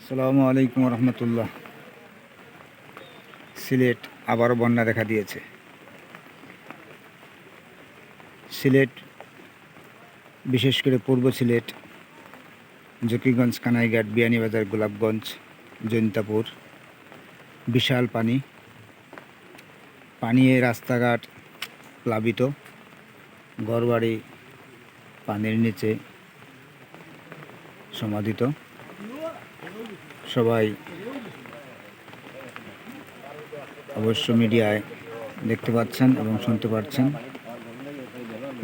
আসসালামু আলাইকুম রহমতুল্লাহ। সিলেট আবারও বন্যা দেখা দিয়েছে। সিলেট, বিশেষ করে পূর্ব সিলেট, জকিগঞ্জ, কানাইঘাট, বিয়ানীবাজার, গোলাপগঞ্জ, জৈন্তাপুর বিশাল পানি। পানিয়ে রাস্তাঘাট প্লাবিত, ঘরবাড়ি পানির নিচে সমাধিত। সবাই অবশ্য মিডিয়ায় দেখতে পাচ্ছেন এবং শুনতে পাচ্ছেন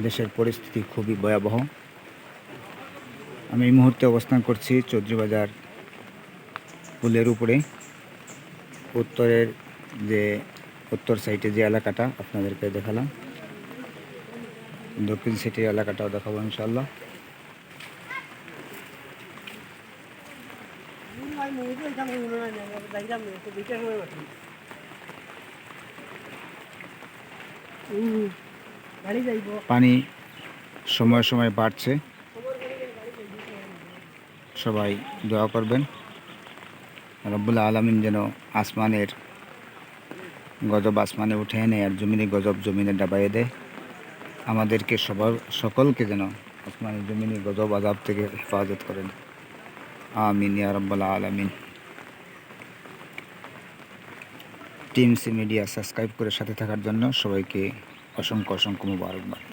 দেশের পরিস্থিতি খুবই ভয়াবহ। আমি এই মুহূর্তে অবস্থান করছি চৌধুরীবাজার পুলের উপরে। উত্তরের যে উত্তর সাইডে যে এলাকাটা আপনাদেরকে দেখালাম, দক্ষিণ সাইডের এলাকাটাও দেখাবো ইনশাআল্লাহ। পানি সময় সময় বাড়ছে, সবাই দোয়া করবেন রব্বুল আলামিন যেন আসমানের গজব আসমানে উঠে এনে আর জমিনে গজব জমিনে ডাবাইয়ে দেয়। আমাদেরকে সকলকে যেন আসমানের জমিনে গজব আযাব থেকে হেফাজত করেন। আমিন ইয়া রাব্বাল আলামিন। টিএমসি মিডিয়া সাবস্ক্রাইব করে সাথে থাকার জন্য সবাইকে অসংখ্য অসংখ্য মুবারকবাদ।